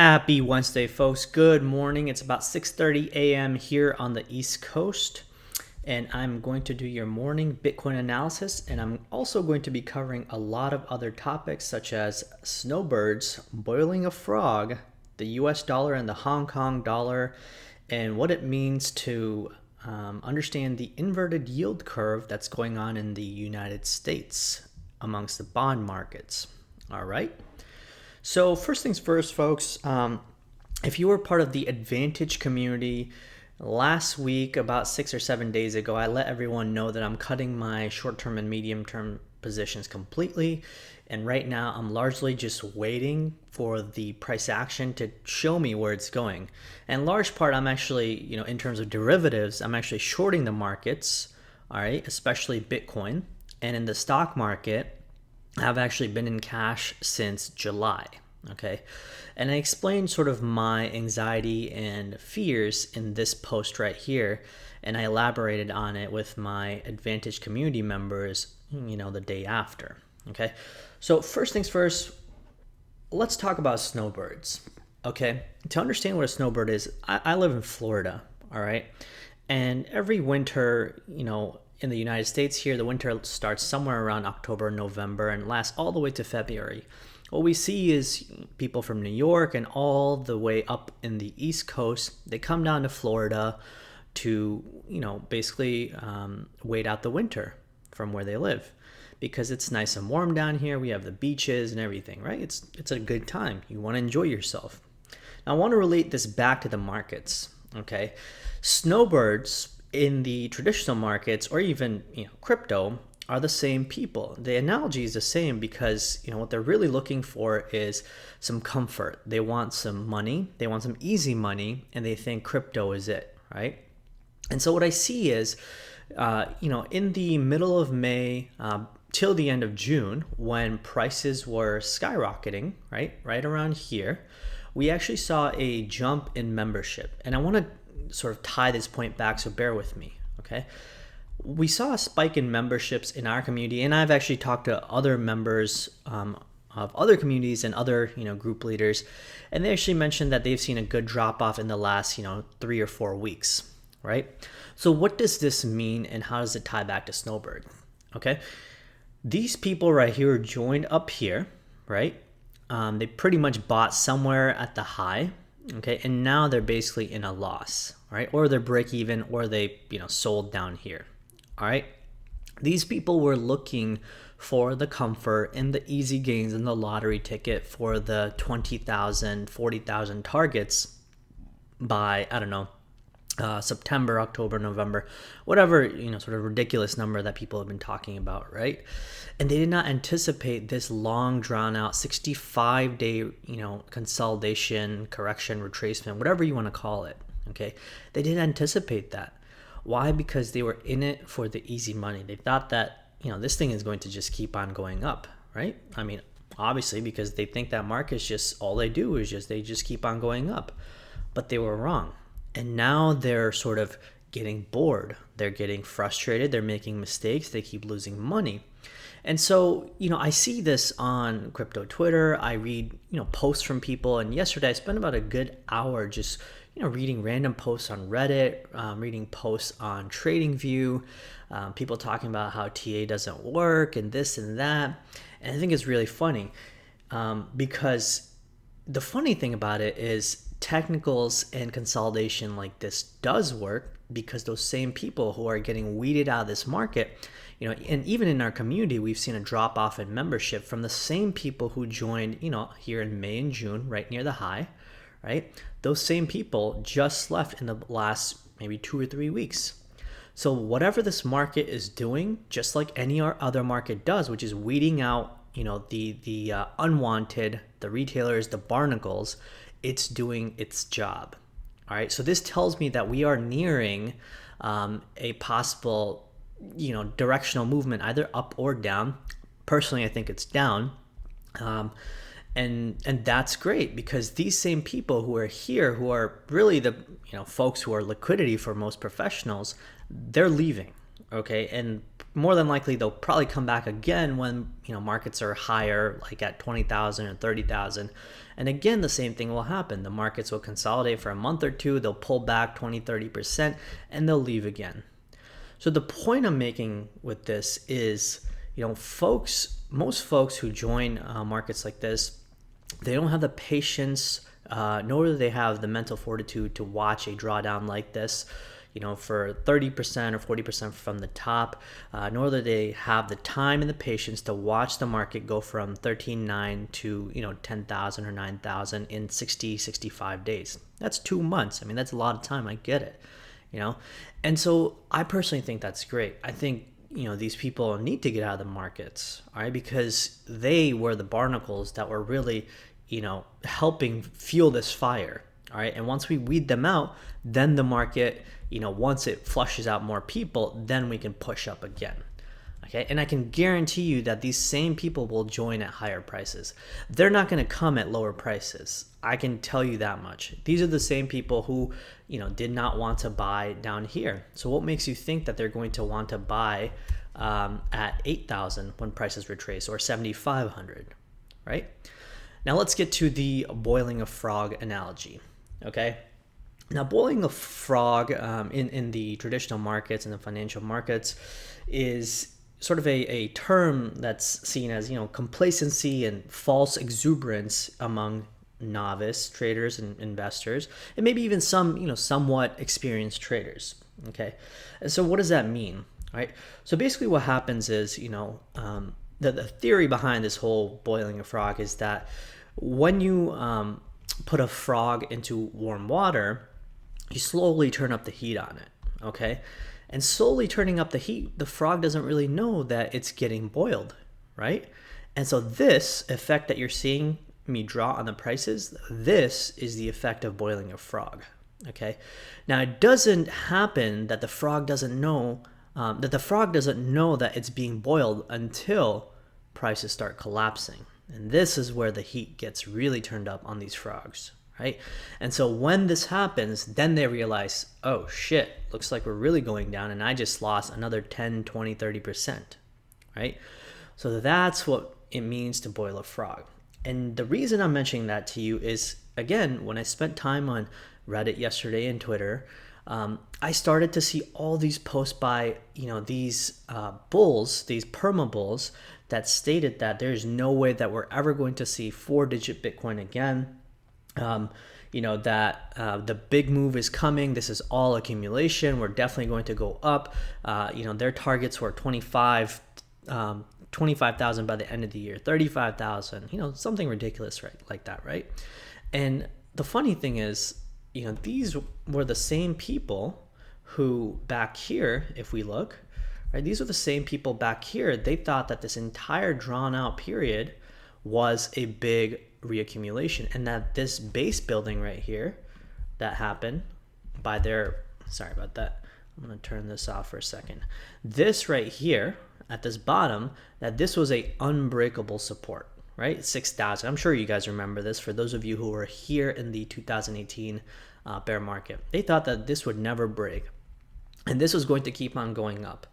Happy Wednesday, folks. Good morning. It's about 6:30 a.m. here on the East Coast, and I'm going to do your morning Bitcoin analysis, and I'm also going to be covering a lot of other topics such as snowbirds, boiling a frog, the US dollar and the Hong Kong dollar, and what it means to understand the inverted yield curve that's going on in the United States amongst the bond markets. All right. So first things first, folks, if you were part of the Advantage community last week, about 6 or 7 days ago, I let everyone know that I'm cutting my short-term and medium-term positions completely. And right now I'm largely just waiting for the price action to show me where it's going. And in large part, I'm actually, in terms of derivatives, I'm actually shorting the markets, all right, especially Bitcoin. And in the stock market, I've actually been in cash since July, okay? And I explained sort of my anxiety and fears in this post right here, and I elaborated on it with my Advantage community members, the day after, okay? So first things first, let's talk about snowbirds, okay? To understand what a snowbird is, I live in Florida, all right? And every winter, in the United States here, the winter starts somewhere around October, November, and lasts all the way to February. What we see is people from New York and all the way up in the East Coast, they come down to Florida to, basically wait out the winter from where they live. Because it's nice and warm down here, we have the beaches and everything, right? It's a good time. You want to enjoy yourself. Now, I want to relate this back to the markets, okay? Snowbirds in the traditional markets or even crypto are the same people. The analogy is the same because what they're really looking for is some comfort. They want some money, they want some easy money, and they think crypto is it, right? And so what I see is in the middle of May till the end of June, when prices were skyrocketing, right around here, we actually saw a jump in membership. And I want to sort of tie this point back, so bear with me, okay? We saw a spike in memberships in our community, and I've actually talked to other members of other communities and other group leaders, and they actually mentioned that they've seen a good drop off in the last 3 or 4 weeks, right? So what does this mean, and how does it tie back to Snowbird? Okay, these people right here joined up here, right? They pretty much bought somewhere at the high. Okay, and now they're basically in a loss, right? Or they're break even, or they sold down here. All right, these people were looking for the comfort and the easy gains in the lottery ticket for the 20,000, 40,000 targets by September, October, November, whatever, sort of ridiculous number that people have been talking about, right? And they did not anticipate this long drawn out 65-day, consolidation, correction, retracement, whatever you want to call it, okay? They didn't anticipate that. Why? Because they were in it for the easy money. They thought that, this thing is going to just keep on going up, right? I mean, obviously, because they think that market's just, all they do is they just keep on going up. But they were wrong. And now they're sort of getting bored. They're getting frustrated. They're making mistakes. They keep losing money. And so, I see this on crypto Twitter. I read, posts from people. And yesterday I spent about a good hour just, reading random posts on Reddit, reading posts on TradingView, people talking about how TA doesn't work and this and that. And I think it's really funny because the funny thing about it is technicals and consolidation like this does work because those same people who are getting weeded out of this market, and even in our community, we've seen a drop off in membership from the same people who joined, here in May and June, right near the high, right? Those same people just left in the last maybe 2 or 3 weeks. So whatever this market is doing, just like any other market does, which is weeding out, the unwanted, the retailers, the barnacles, it's doing its job. All right, so this tells me that we are nearing a possible, directional movement, either up or down. Personally, I think it's down. And that's great because these same people who are here, who are really the folks who are liquidity for most professionals, they're leaving, okay? And more than likely they'll probably come back again when markets are higher, like at 20,000 or 30,000. And again, the same thing will happen. The markets will consolidate for a month or two, they'll pull back 20-30%, and they'll leave again. So the point I'm making with this is, most folks who join markets like this, they don't have the patience, nor do they have the mental fortitude to watch a drawdown like this, for 30% or 40% from the top, nor do they have the time and the patience to watch the market go from 13.9 to 10,000 or 9,000 in 65 days. That's 2 months. I mean, that's a lot of time. I get it, and so I personally think that's great. I think these people need to get out of the markets, all right, because they were the barnacles that were really helping fuel this fire. All right. And once we weed them out, then the market, once it flushes out more people, then we can push up again. Okay. And I can guarantee you that these same people will join at higher prices. They're not going to come at lower prices. I can tell you that much. These are the same people who, did not want to buy down here. So what makes you think that they're going to want to buy at 8,000 when prices retrace, or 7,500, right? Now let's get to the boiling a frog analogy. Okay. Now, boiling a frog in the traditional markets and the financial markets is sort of a term that's seen as, complacency and false exuberance among novice traders and investors, and maybe even some, somewhat experienced traders. Okay. And so what does that mean? Right. So basically what happens is, the theory behind this whole boiling a frog is that when you put a frog into warm water, you slowly turn up the heat on it, okay? And slowly turning up the heat, the frog doesn't really know that it's getting boiled, right? And so this effect that you're seeing me draw on the prices, this is the effect of boiling a frog, okay? Now, it doesn't happen that the frog doesn't know that it's being boiled until prices start collapsing. And this is where the heat gets really turned up on these frogs, right? And so when this happens, then they realize, oh shit, looks like we're really going down, and I just lost another 10, 20, 30%, right? So that's what it means to boil a frog. And the reason I'm mentioning that to you is, again, when I spent time on Reddit yesterday and Twitter, I started to see all these posts by, these bulls, these perma bulls, that stated that there's no way that we're ever going to see 4-digit Bitcoin again. That the big move is coming. This is all accumulation. We're definitely going to go up. Their targets were 25,000 by the end of the year, 35,000, something ridiculous, right? Like that, right? And the funny thing is, these were the same people who back here, if we look, right, these are the same people back here. They thought that this entire drawn out period was a big reaccumulation, and that this base building right here that happened by sorry about that. I'm going to turn this off for a second. This right here at this bottom, that this was a unbreakable support, right? 6,000. I'm sure you guys remember this. For those of you who were here in the 2018 bear market, they thought that this would never break, and this was going to keep on going up.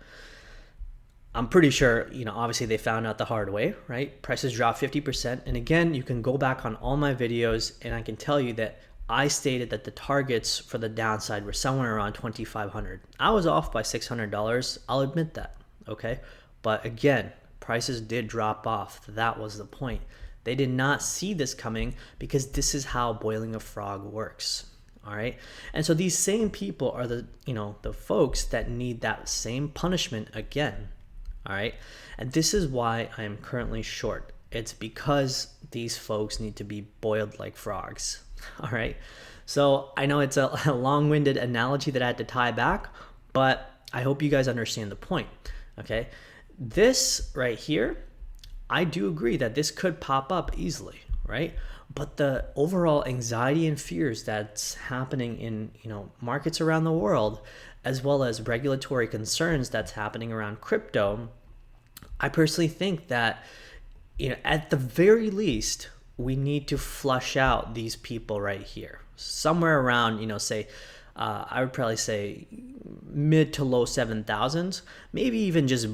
I'm pretty sure, obviously they found out the hard way, right? Prices dropped 50%. And again, you can go back on all my videos, and I can tell you that I stated that the targets for the downside were somewhere around 2,500. I was off by $600. I'll admit that, okay? But again, prices did drop off. That was the point. They did not see this coming, because this is how boiling a frog works. All right. And so these same people are the folks that need that same punishment again. All right. And this is why I am currently short. It's because these folks need to be boiled like frogs. All right. So I know it's a long-winded analogy that I had to tie back, but I hope you guys understand the point. Okay. This right here, I do agree that this could pop up easily, right? But the overall anxiety and fears that's happening in markets around the world, as well as regulatory concerns that's happening around crypto, I personally think that at the very least, we need to flush out these people right here, somewhere around say I would probably say mid to low 7,000s, maybe even just,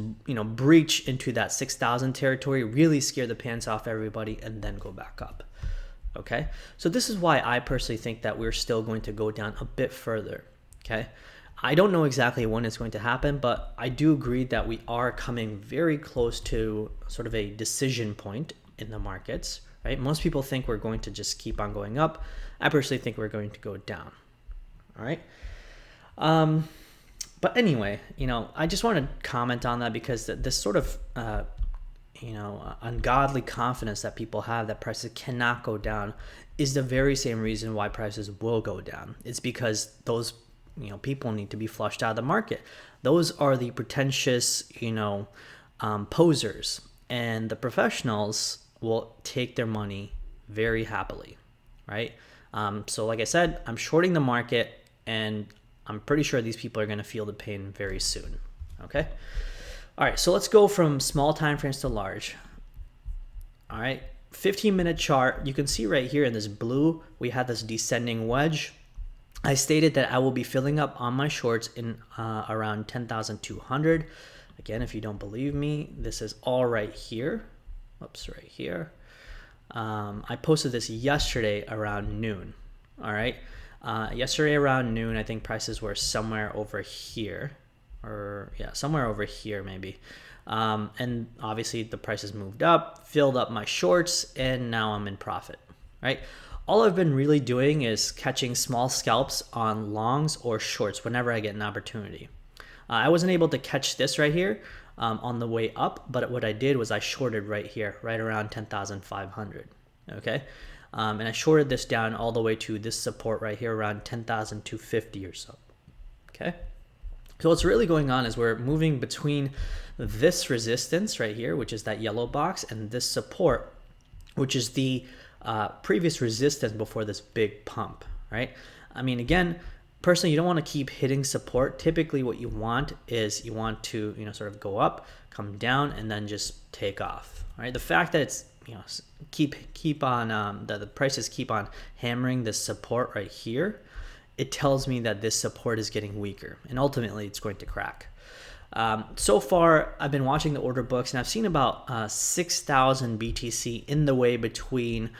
breach into that 6,000 territory, really scare the pants off everybody, and then go back up. Okay, so this is why I personally think that we're still going to go down a bit further. Okay, I don't know exactly when it's going to happen, but I do agree that we are coming very close to sort of a decision point in the markets, right? Most people think we're going to just keep on going up. I personally think we're going to go down. All right. But anyway, I just want to comment on that because this sort of ungodly confidence that people have that prices cannot go down is the very same reason why prices will go down. It's because those people need to be flushed out of the market. Those are the pretentious posers, and the professionals will take their money very happily, right? So like I said, I'm shorting the market, and I'm pretty sure these people are going to feel the pain very soon. Okay. All right, so let's go from small time frames to large. All right, 15-minute chart. You can see right here in this blue, we have this descending wedge. I stated that I will be filling up on my shorts in around 10,200. Again, if you don't believe me, this is all right here. Oops, right here. I posted this yesterday around noon. All right, yesterday around noon, I think prices were somewhere over here. Or yeah, somewhere over here maybe. And obviously the prices moved up, filled up my shorts, and now I'm in profit, right? All I've been really doing is catching small scalps on longs or shorts whenever I get an opportunity. I wasn't able to catch this right here on the way up, but what I did was I shorted right here, right around 10,500, okay? And I shorted this down all the way to this support right here around 10,250 or so, okay? So what's really going on is we're moving between this resistance right here, which is that yellow box, and this support, which is the previous resistance before this big pump, right? I mean, again, personally, you don't want to keep hitting support. Typically what you want is you want to, sort of go up, come down, and then just take off, right? The fact that it's, keep on, the prices keep on hammering this support right here, it tells me that this support is getting weaker, and ultimately it's going to crack. So far, I've been watching the order books, and I've seen about 6,000 BTC in the way between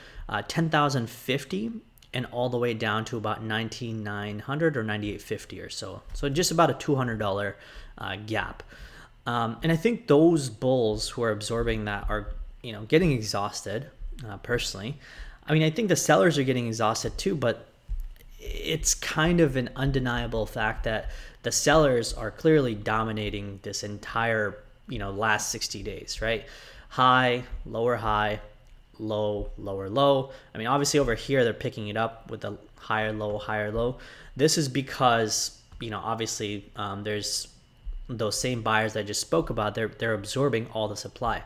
10,050 and all the way down to about 19,900 or 9,850 or so. So just about a $200 gap. And I think those bulls who are absorbing that are, getting exhausted. Personally, I mean, I think the sellers are getting exhausted too, but it's kind of an undeniable fact that the sellers are clearly dominating this entire, last 60 days, right? High, lower, lower, low. I mean, obviously over here, they're picking it up with a higher, low. This is because, obviously there's those same buyers that I just spoke about. They're absorbing all the supply,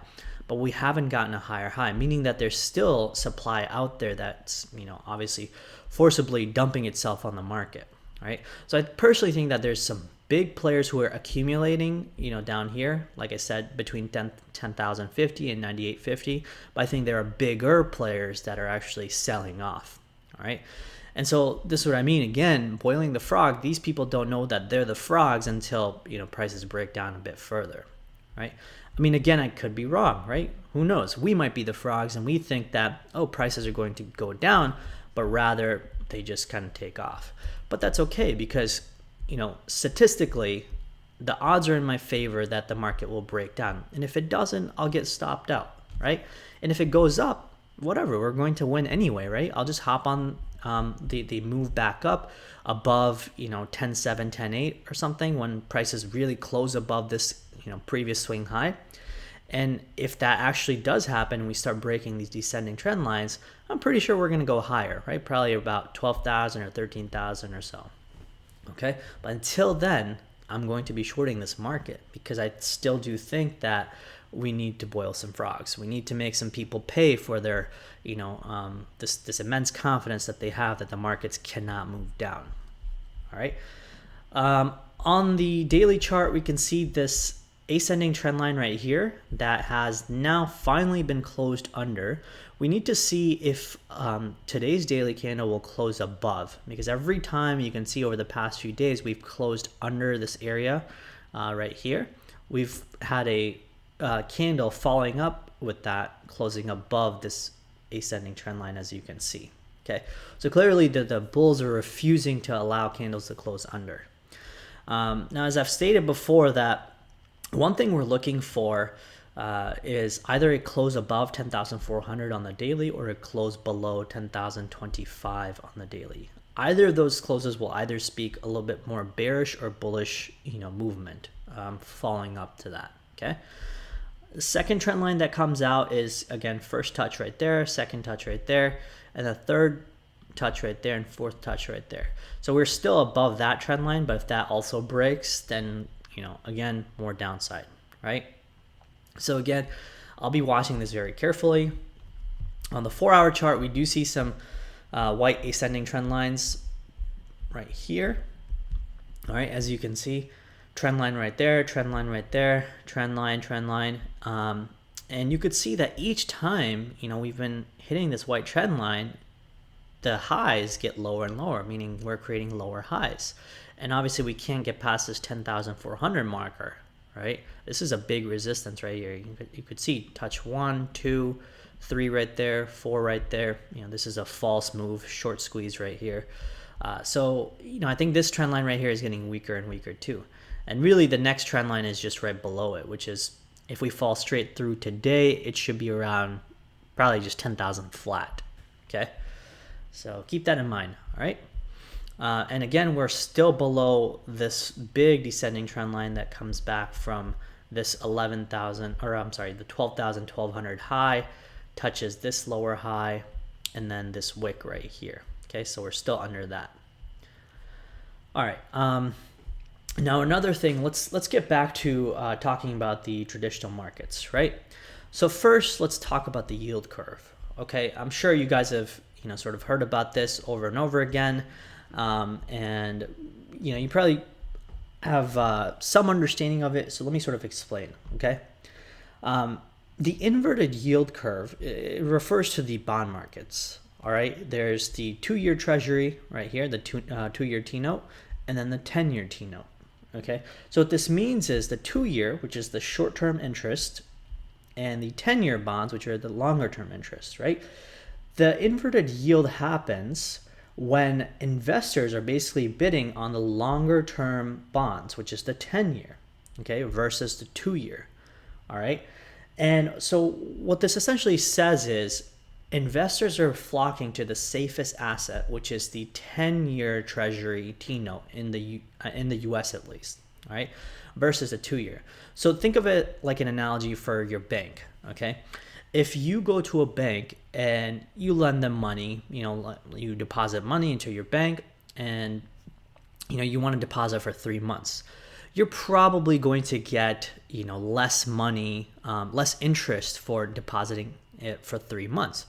but we haven't gotten a higher high, meaning that there's still supply out there that's, obviously forcibly dumping itself on the market, right? So I personally think that there's some big players who are accumulating, down here, like I said, between 10,050 and 9,850, but I think there are bigger players that are actually selling off, all right? And so this is what I mean, again, boiling the frog, these people don't know that they're the frogs until, prices break down a bit further, right? I mean, again, I could be wrong, right? Who knows? We might be the frogs and we think that, prices are going to go down, but rather they just kind of take off. But that's okay because, statistically, the odds are in my favor that the market will break down. And if it doesn't, I'll get stopped out, right? And if it goes up, whatever, we're going to win anyway, right? I'll just hop on the move back up above, 10.7, 10.8 or something when prices really close above this, previous swing high. And if that actually does happen and we start breaking these descending trend lines, I'm pretty sure we're going to go higher, right? Probably about 12,000 or 13,000 or so. Okay. But until then, I'm going to be shorting this market because I still do think that we need to boil some frogs. We need to make some people pay for their, this immense confidence that they have that the markets cannot move down. All right. On the daily chart, we can see this ascending trend line right here that has now finally been closed under. We need to see if today's daily candle will close above, because every time you can see over the past few days we've closed under this area right here. We've had a candle following up with that closing above this ascending trend line, as you can see. Okay, so clearly the bulls are refusing to allow candles to close under. Now, as I've stated before, that one thing we're looking for is either a close above 10,400 on the daily or a close below 10,025 on the daily. Either of those closes will either speak a little bit more bearish or bullish, movement following up to that. Okay. The second trend line that comes out is, again, first touch right there, second touch right there, and the third touch right there, and fourth touch right there. So we're still above that trend line, but if that also breaks, then, again, more downside, right? So again, I'll be watching this very carefully. On the 4-hour chart, we do see some white ascending trend lines right here. All right, as you can see, trend line right there, trend line right there, trend line, and you could see that each time, we've been hitting this white trend line, the highs get lower and lower, meaning we're creating lower highs. And obviously we can't get past this 10,400 marker, right? This is a big resistance right here. You could see touch 1, 2, 3 right there, 4 right there. This is a false move, short squeeze right here. So I think this trend line right here is getting weaker and weaker too. And really the next trend line is just right below it, which is, if we fall straight through today, it should be around probably just 10,000 flat. Okay. So keep that in mind. All right. And again, we're still below this big descending trend line that comes back from this 11,000, or I'm sorry, the 12,000, 1,200 high, touches this lower high, and then this wick right here. Okay. So we're still under that. All right. Now another thing, let's get back to talking about the traditional markets, right? So first, let's talk about the yield curve. Okay, I'm sure you guys have sort of heard about this over and over again, and you probably have some understanding of it. So let me sort of explain. Okay, the inverted yield curve, it refers to the bond markets. All right, there's the 2-year Treasury right here, the 2-year T-note, and then the 10-year T-note. Okay, so what this means is the 2-year, which is the short-term interest, and the 10-year bonds, which are the longer-term interest, right? The inverted yield happens when investors are basically bidding on the longer-term bonds, which is the 10-year, okay, versus the 2-year, all right? And so what this essentially says is investors are flocking to the safest asset, which is the 10-year Treasury T-note in the U.S. at least, all right, versus a 2-year. So think of it like an analogy for your bank, okay? If you go to a bank and you lend them money, you deposit money into your bank, and you want to deposit for 3 months, you're probably going to get less money, less interest for depositing it for 3 months.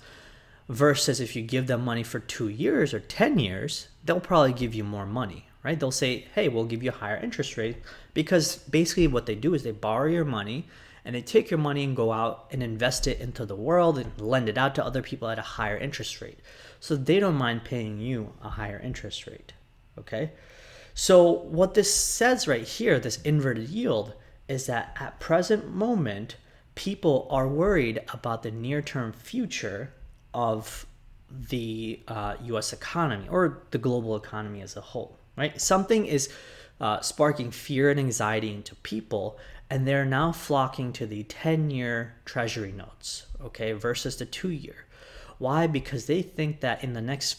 Versus if you give them money for 2 years or 10 years, they'll probably give you more money, right? They'll say, hey, we'll give you a higher interest rate, because basically what they do is they borrow your money and they take your money and go out and invest it into the world and lend it out to other people at a higher interest rate. So they don't mind paying you a higher interest rate, okay? So what this says right here, this inverted yield, is that at present moment, people are worried about the near-term future of the U.S. economy or the global economy as a whole, right? Something is sparking fear and anxiety into people, and they're now flocking to the 10-year Treasury notes, okay, versus the 2-year. Why? Because they think that in the next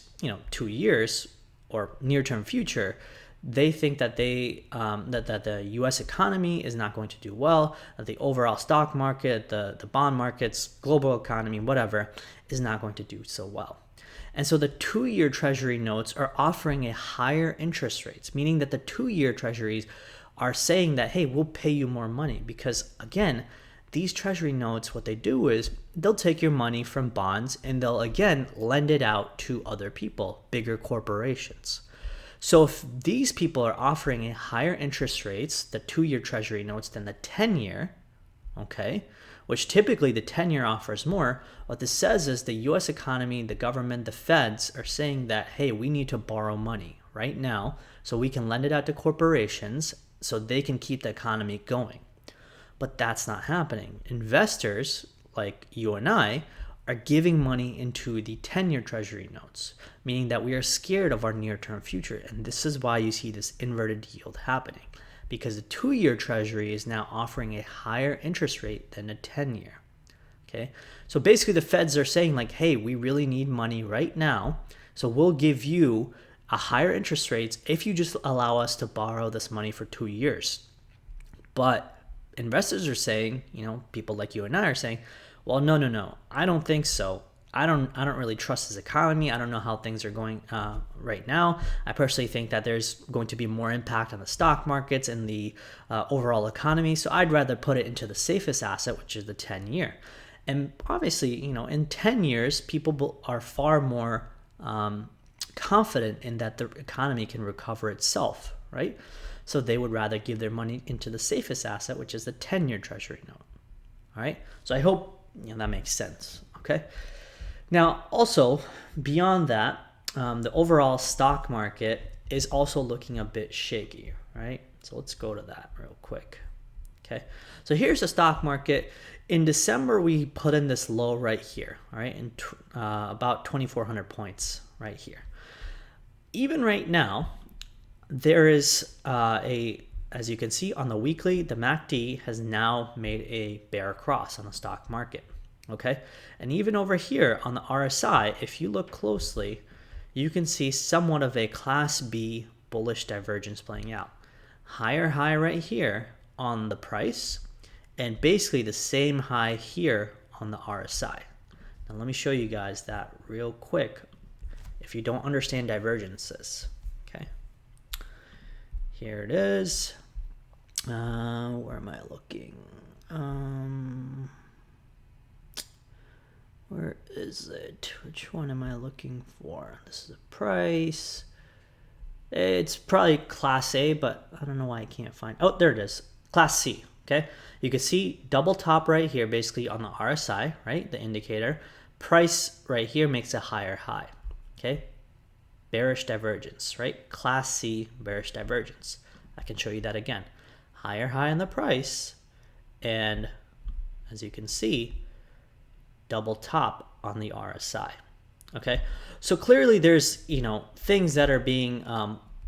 2 years or near-term future, they think that that the U.S. economy is not going to do well, that the overall stock market, the bond markets, global economy, whatever, is not going to do so well. And so the 2-year Treasury notes are offering a higher interest rates, meaning that the 2-year Treasuries are saying that, hey, we'll pay you more money, because again, these Treasury notes, what they do is they'll take your money from bonds and they'll again lend it out to other people, bigger corporations. So if these people are offering a higher interest rates, the 2-year treasury notes, than the 10-year, okay, which typically the 10-year offers more, what this says is the US economy, the government, the feds are saying that, hey, we need to borrow money right now so we can lend it out to corporations so they can keep the economy going. But that's not happening. Investors like you and I are giving money into the 10-year treasury notes, meaning that we are scared of our near-term future. And this is why you see this inverted yield happening, because the 2-year treasury is now offering a higher interest rate than a 10-year. Okay, so basically the feds are saying like, hey, we really need money right now, so we'll give you a higher interest rates if you just allow us to borrow this money for 2 years. But investors are saying, people like you and I are saying, well, no, I don't think so. I don't really trust this economy. I don't know how things are going right now. I personally think that there's going to be more impact on the stock markets and the overall economy. So I'd rather put it into the safest asset, which is the 10-year. And obviously, in 10 years, people are far more confident in that the economy can recover itself, right? So they would rather give their money into the safest asset, which is the 10-year treasury note. All right. So I hope that makes sense. Okay. Now, also beyond that, the overall stock market is also looking a bit shaky, right? So let's go to that real quick. Okay. So here's the stock market. In December, we put in this low right here, all right, and about 2,400 points right here. Even right now, there is as you can see on the weekly, the MACD has now made a bear cross on the stock market, okay? And even over here on the RSI, if you look closely, you can see somewhat of a Class B bullish divergence playing out. Higher high right here on the price, and basically the same high here on the RSI. Now let me show you guys that real quick if you don't understand divergences, okay? Here it is. Where am I looking? Where is it? Which one am I looking for? This is a price. It's probably Class A, but I don't know why I can't find. Oh, there it is. Class C. Okay. You can see double top right here, basically on the RSI, right? The indicator. Price right here makes a higher high. Okay. Bearish divergence, right? Class C bearish divergence. I can show you that again. Higher high on the price, and as you can see, double top on the RSI. Okay, so clearly there's things that are being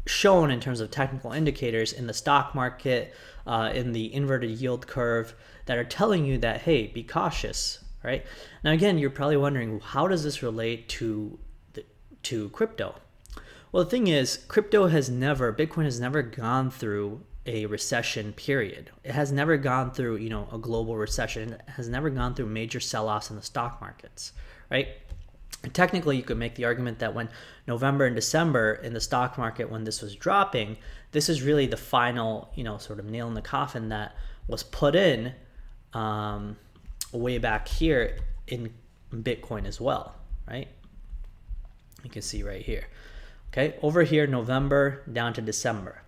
shown in terms of technical indicators in the stock market, in the inverted yield curve, that are telling you that, hey, be cautious, right? Now again, you're probably wondering, how does this relate to crypto? Well, the thing is, Bitcoin has never gone through a recession period. It has never gone through, a global recession. It has never gone through major sell-offs in the stock markets, right? And technically, you could make the argument that when November and December in the stock market, when this was dropping, this is really the final, sort of nail in the coffin that was put in way back here in Bitcoin as well, right? You can see right here. Okay, over here, November down to December.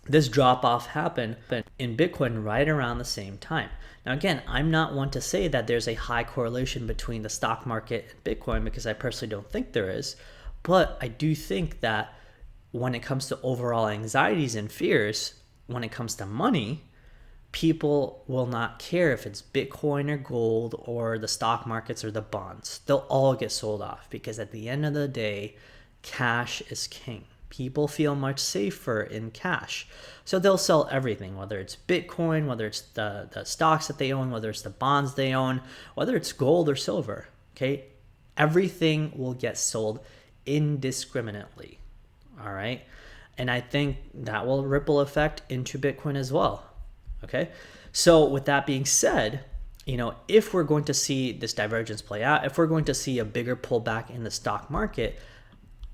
This drop off happened in Bitcoin right around the same time. Now, again, I'm not one to say that there's a high correlation between the stock market and Bitcoin, because I personally don't think there is. But I do think that when it comes to overall anxieties and fears, when it comes to money, people will not care if it's Bitcoin or gold or the stock markets or the bonds. They'll all get sold off, because at the end of the day, cash is king. People feel much safer in cash. So they'll sell everything, whether it's Bitcoin, whether it's the stocks that they own, whether it's the bonds they own, whether it's gold or silver, okay? Everything will get sold indiscriminately, all right? And I think that will ripple effect into Bitcoin as well, okay? So with that being said, if we're going to see this divergence play out, if we're going to see a bigger pullback in the stock market,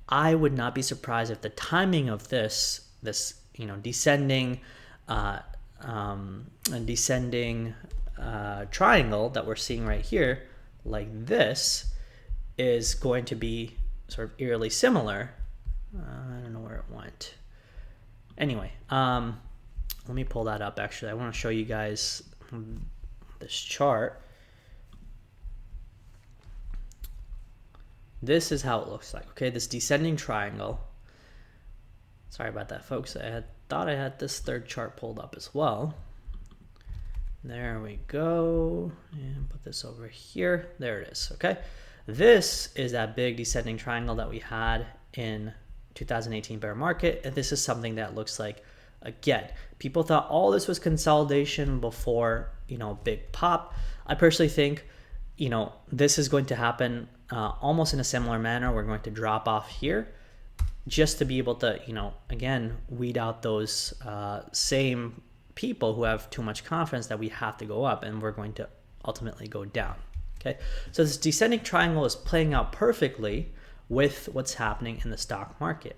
I would not be surprised if the timing of this descending triangle that we're seeing right here, like this, is going to be sort of eerily similar. I don't know where it went. Anyway, let me pull that up. Actually, I want to show you guys this chart. This is how it looks like. Okay, this descending triangle. Sorry about that, folks. I thought I had this third chart pulled up as well. There we go. And put this over here. There it is. Okay, this is that big descending triangle that we had in 2018 bear market, and this is something that looks like, again, people thought all this was consolidation before, big pop. I personally think, this is going to happen almost in a similar manner. We're going to drop off here just to be able to, again, weed out those same people who have too much confidence that we have to go up, and we're going to ultimately go down. Okay, so this descending triangle is playing out perfectly with what's happening in the stock market,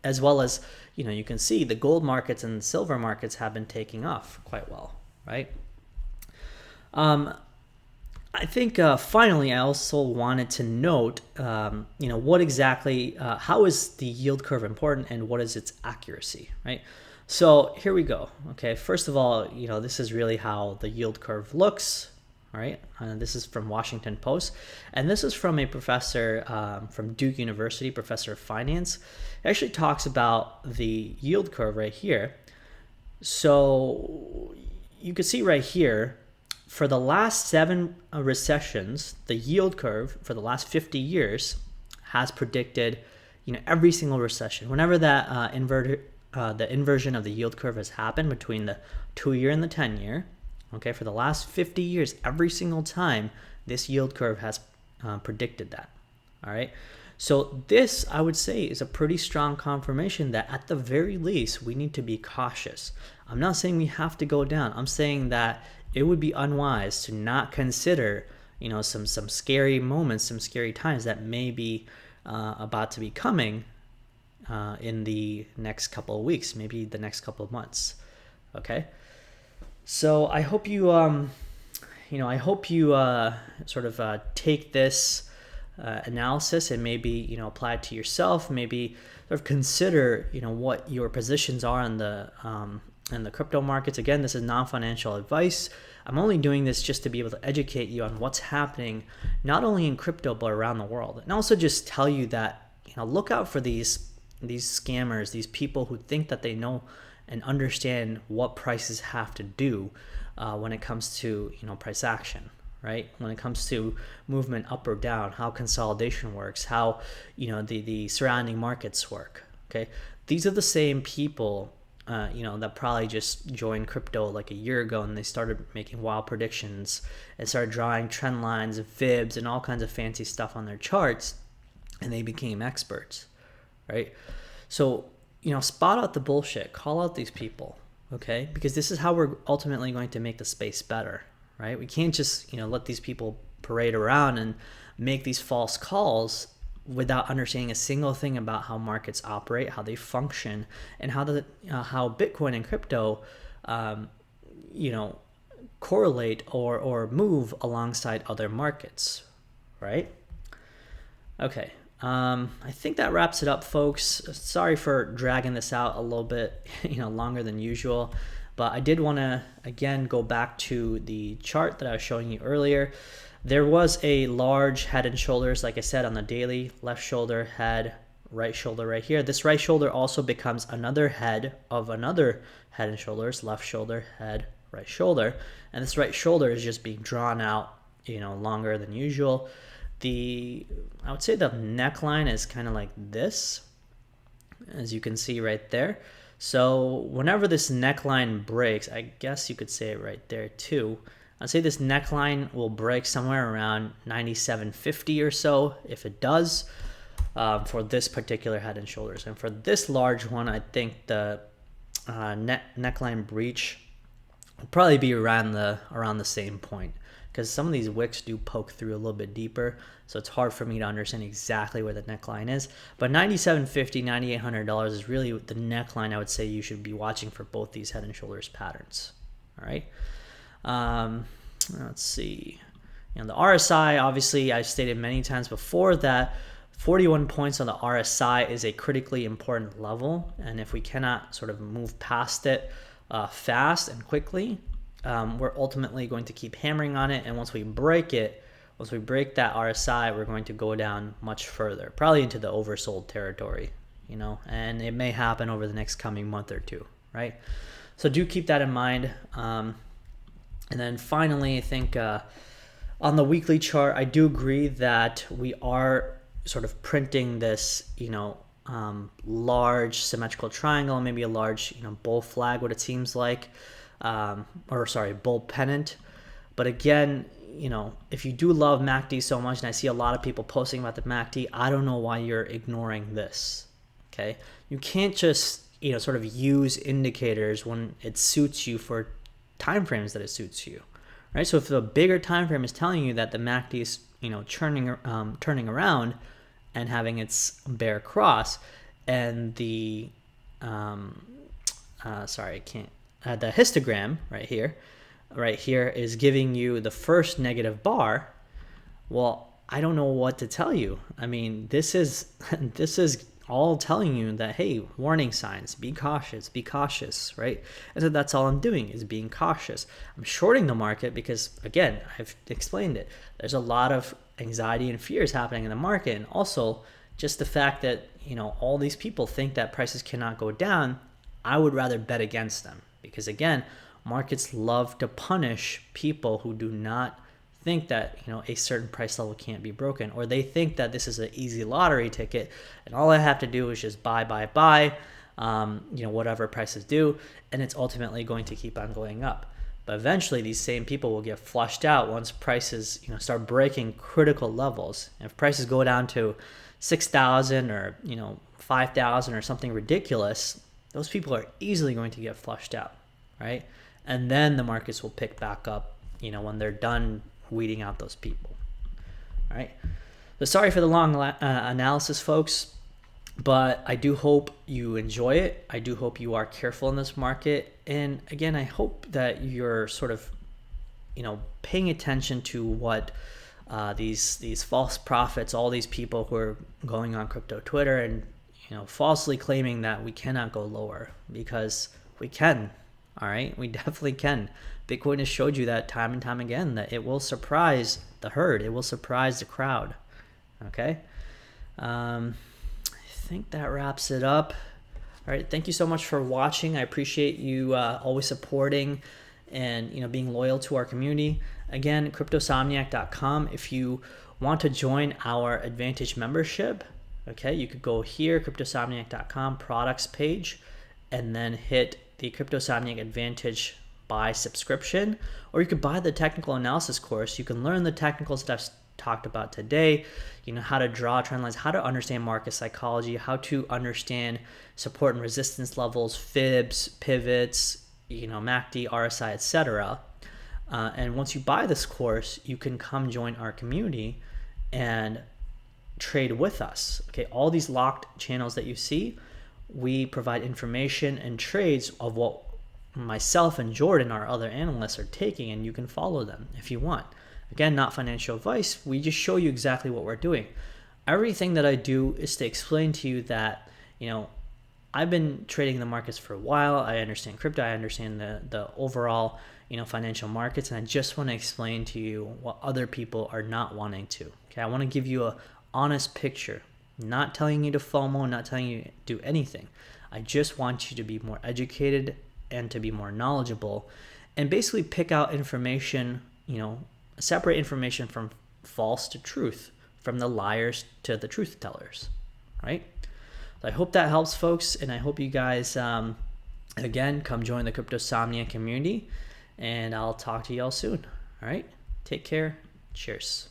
as well as, you can see the gold markets and the silver markets have been taking off quite well, right? I think finally, I also wanted to note, what exactly, how is the yield curve important and what is its accuracy, right? So here we go. Okay, first of all, this is really how the yield curve looks. All right, this is from Washington Post, and this is from a professor from Duke University, professor of finance. It actually talks about the yield curve right here. So you can see right here, for the last 7 recessions, the yield curve for the last 50 years has predicted, every single recession. Whenever that the inversion of the yield curve has happened between the 2-year and the 10-year. Okay, for the last 50 years, every single time, this yield curve has predicted that. All right, so this, I would say, is a pretty strong confirmation that at the very least, we need to be cautious. I'm not saying we have to go down. I'm saying that it would be unwise to not consider, some scary moments, some scary times that may be about to be coming in the next couple of weeks, maybe the next couple of months. Okay. So I hope you, sort of take this analysis and maybe, apply it to yourself. Maybe sort of consider, what your positions are in the crypto markets. Again, this is non-financial advice. I'm only doing this just to be able to educate you on what's happening, not only in crypto but around the world, and also just tell you that, look out for these scammers, these people who think that they know and understand what prices have to do when it comes to price action, right? When it comes to movement up or down, how consolidation works, how the surrounding markets work. Okay, these are the same people that probably just joined crypto like a year ago, and they started making wild predictions and started drawing trend lines and fibs and all kinds of fancy stuff on their charts, and they became experts, right? So spot out the bullshit, call out these people, okay? Because this is how we're ultimately going to make the space better, right? We can't just, let these people parade around and make these false calls without understanding a single thing about how markets operate, how they function, and how Bitcoin and crypto, correlate or move alongside other markets, right? Okay. I think that wraps it up, folks. Sorry for dragging this out a little bit, longer than usual, but I did want to, again, go back to the chart that I was showing you earlier. There was a large head and shoulders, like I said, on the daily, left shoulder, head, right shoulder right here. This right shoulder also becomes another head of another head and shoulders, left shoulder, head, right shoulder. And this right shoulder is just being drawn out, longer than usual. I would say the neckline is kind of like this, as you can see right there. So whenever this neckline breaks, I guess you could say it right there too. I'd say this neckline will break somewhere around 97.50 or so. If it does, for this particular head and shoulders, and for this large one, I think the neckline breach will probably be around the same point, because some of these wicks do poke through a little bit deeper, so it's hard for me to understand exactly where the neckline is. But $9,750, $9,800 is really the neckline I would say you should be watching for both these head and shoulders patterns. All right. Let's see. The RSI, obviously, I've stated many times before that 41 points on the RSI is a critically important level, and if we cannot sort of move past it fast and quickly, we're ultimately going to keep hammering on it, and once we break that RSI, we're going to go down much further, probably into the oversold territory, and it may happen over the next coming month or two, right? So do keep that in mind. And then finally, I think on the weekly chart, I do agree that we are sort of printing this, large symmetrical triangle, maybe a large, bull flag, what it seems like, bull pennant. But again, if you do love MACD so much, and I see a lot of people posting about the MACD, I don't know why you're ignoring this, okay? You can't just, sort of use indicators when it suits you for time frames that it suits you, right? So if the bigger time frame is telling you that the MACD is, turning around and having its bear cross, and the the histogram right here is giving you the first negative bar, well, I don't know what to tell you. I mean, this is all telling you that, hey, warning signs, be cautious, right? And so that's all I'm doing, is being cautious. I'm shorting the market because, again, I've explained it. There's a lot of anxiety and fears happening in the market, and also just the fact that, all these people think that prices cannot go down. I would rather bet against them, because again, markets love to punish people who do not think that a certain price level can't be broken, or they think that this is an easy lottery ticket and all I have to do is just buy whatever prices do, and it's ultimately going to keep on going up. But eventually these same people will get flushed out once prices start breaking critical levels. And if prices go down to 6,000 or 5,000 or something ridiculous, those people are easily going to get flushed out, right? And then the markets will pick back up when they're done weeding out those people. All right. So sorry for the long analysis, folks, but I do hope you enjoy it. I do hope you are careful in this market. And again, I hope that you're sort of, paying attention to what these false prophets, all these people who are going on crypto Twitter and, falsely claiming that we cannot go lower, because we can. All right. We definitely can. Bitcoin has showed you that time and time again, that it will surprise the herd. It will surprise the crowd. Okay. I think that wraps it up. All right. Thank you so much for watching. I appreciate you always supporting and, being loyal to our community. Again, cryptosomniac.com. If you want to join our Advantage membership, okay, you could go here, cryptosomniac.com products page, and then hit the Cryptosomniac Advantage buy subscription, or you could buy the technical analysis course. You can learn the technicals that I've talked about today, how to draw trend lines, how to understand market psychology, how to understand support and resistance levels, fibs, pivots, MACD, RSI, etc. And once you buy this course, you can come join our community and trade with us. Okay, all these locked channels that you see, we provide information and trades of what myself and Jordan, our other analysts, are taking, and you can follow them if you want. Again, not financial advice. We just show you exactly what we're doing. Everything that I do is to explain to you that, I've been trading the markets for a while. I understand crypto. I understand the overall, financial markets, and I just want to explain to you what other people are not wanting to. Okay, I want to give you a honest picture. Not telling you to FOMO, not telling you to do anything. I just want you to be more educated and to be more knowledgeable, and basically pick out information, separate information from false to truth, from the liars to the truth tellers, right? So I hope that helps, folks, and I hope you guys, again, come join the Cryptosomniac community, and I'll talk to y'all soon. All right, take care. Cheers.